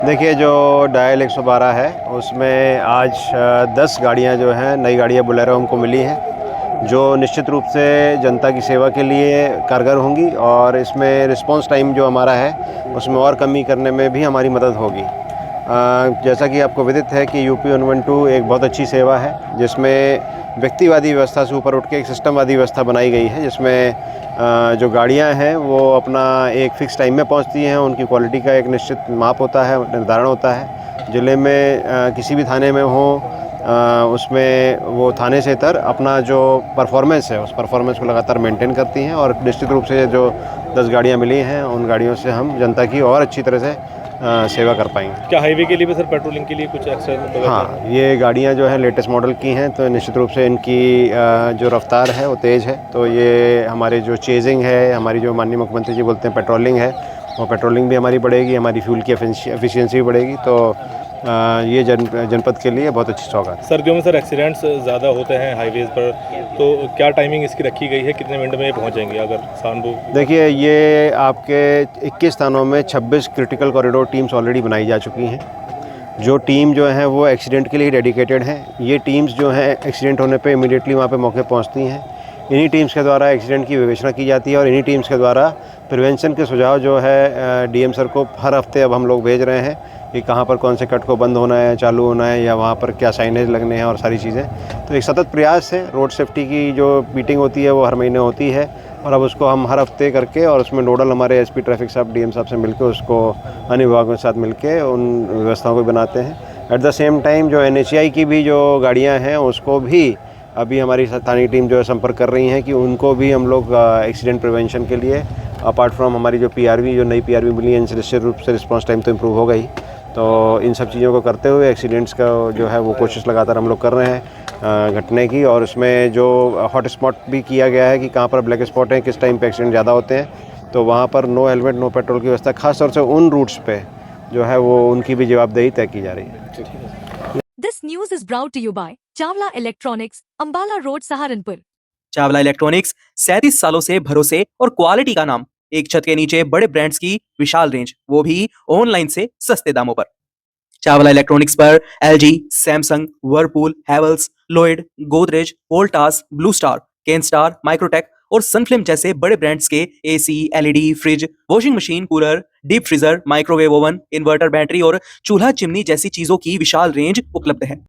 देखिए, जो डायल 112 है उसमें आज 10 गाड़ियां जो हैं, नई गाड़ियां बोलेरो हमको मिली हैं, जो निश्चित रूप से जनता की सेवा के लिए कारगर होंगी और इसमें रिस्पांस टाइम जो हमारा है उसमें और कमी करने में भी हमारी मदद होगी। जैसा कि आपको विदित है कि यूपी 112 एक बहुत अच्छी सेवा है, जिसमें व्यक्तिवादी व्यवस्था से ऊपर उठ के एक सिस्टमवादी व्यवस्था बनाई गई है, जिसमें जो गाड़ियां हैं वो अपना एक फ़िक्स टाइम में पहुंचती हैं। उनकी क्वालिटी का एक निश्चित माप होता है, निर्धारण होता है। ज़िले में किसी भी थाने में हो, उसमें वो थाने से इतर अपना जो परफॉर्मेंस है उस परफॉर्मेंस को लगातार मेंटेन करती हैं और निश्चित रूप से जो 10 गाड़ियां मिली हैं उन गाड़ियों से हम जनता की और अच्छी तरह से सेवा कर पाएंगे। क्या हाईवे के लिए भी सर पेट्रोलिंग के लिए कुछ एक्स्ट्रा? हाँ, ये गाड़ियाँ जो हैं लेटेस्ट मॉडल की हैं, तो निश्चित रूप से इनकी जो रफ्तार है वो तेज़ है। तो ये हमारे जो चेजिंग है, हमारी जो माननीय मुख्यमंत्री जी बोलते हैं पेट्रोलिंग है, वो पेट्रोलिंग भी हमारी बढ़ेगी, हमारी फ्यूल की एफिशिएंसी भी बढ़ेगी। तो ये जनपद के लिए बहुत अच्छी सौगात है। सर्दियों में सर एक्सीडेंट्स ज़्यादा होते हैं हाईवेज़ पर, तो क्या टाइमिंग इसकी रखी गई है? कितने मिनट में ये पहुँच जाएंगे अगर शानबू? देखिए, ये आपके 21 स्थानों में 26 क्रिटिकल कॉरिडोर टीम्स ऑलरेडी बनाई जा चुकी हैं। जो टीम जो है वो एक्सीडेंट के लिए डेडिकेटेड हैं। ये टीम्स जो हैं एक्सीडेंट होने पे इमीडिएटली वहाँ पे मौके पहुँचती हैं। इन्हीं टीम्स के द्वारा एक्सीडेंट की विवेचना की जाती है और इन्हीं टीम्स के द्वारा प्रिवेंशन के सुझाव जो है डीएम सर को हर हफ्ते अब हम लोग भेज रहे हैं कि कहाँ पर कौन से कट को बंद होना है, चालू होना है, या वहाँ पर क्या साइनेज लगने हैं और सारी चीज़ें। तो एक सतत प्रयास है। रोड सेफ्टी की जो मीटिंग होती है वो हर महीने होती है और अब उसको हम हर हफ्ते करके और उसमें नोडल हमारे एसपी ट्रैफिक साहब डीएम साहब से मिलकर उसको अन्य विभागों के साथ मिलकर उन व्यवस्थाओं को बनाते हैं। एट द सेम टाइम जो एनएचएआई की भी जो गाड़ियाँ हैं उसको भी अभी हमारी स्थानीय टीम जो है संपर्क कर रही हैं कि उनको भी हम लोग एक्सीडेंट प्रिवेंशन के लिए अपार्ट फ्रॉम हमारी जो पीआरवी जो नई पीआरवी मिली है, इनसे निश्चित रूप से रिस्पांस टाइम तो इम्प्रूव होगा ही। तो इन सब चीज़ों को करते हुए एक्सीडेंट्स का जो है वो कोशिश लगातार हम लोग कर रहे हैं घटने की, और उसमें जो हॉट स्पॉट भी किया गया है कि कहाँ पर ब्लैक स्पॉट हैं, किस टाइम पे एक्सीडेंट ज़्यादा होते हैं, तो वहाँ पर नो हेलमेट नो पेट्रोल की व्यवस्था खास तौर से उन रूट्स पे जो है वो उनकी भी जवाबदेही तय की जा रही है। This news is brought to you by Chawla Electronics, Ambala Road, Saharanpur. Chawla electronics 37 सालों से भरोसे और क्वालिटी का नाम। एक छत के नीचे बड़े ब्रांड्स की विशाल रेंज, वो भी ऑनलाइन से सस्ते दामों पर। चावला इलेक्ट्रॉनिक्स पर LG, Samsung, Whirlpool, Havells, Lloyd, Godrej, Voltas, blue star, Kenstar, Microtek और सनफ्लिम जैसे बड़े ब्रांड्स के AC, LED, fridge, washing machine, cooler, deep freezer, microwave oven, inverter battery और चूल्हा चिमनी जैसी चीजों की विशाल रेंज उपलब्ध है।